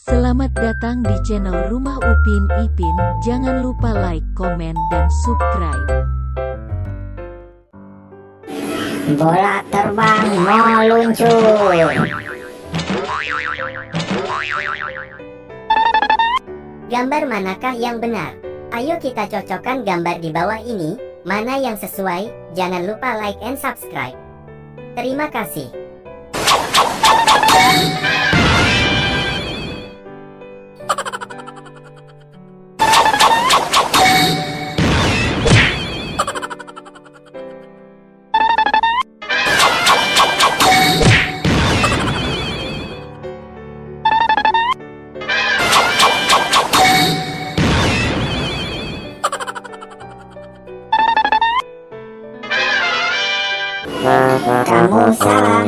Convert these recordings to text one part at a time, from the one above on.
Selamat datang di channel Rumah Upin Ipin. Jangan lupa like, komen, dan subscribe. Bola terbang meluncur. Gambar manakah yang benar? Ayo kita cocokkan gambar di bawah ini. Mana yang sesuai? Jangan lupa like and subscribe. Terima kasih. Kamu salah.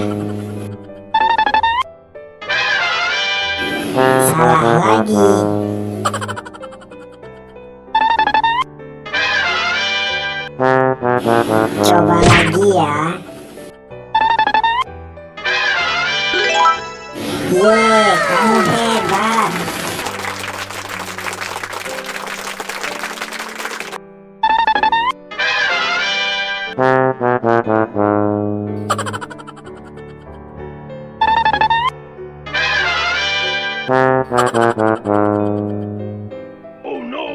Salah lagi. Coba lagi ya. Yeay, kamu hebat. Oh no!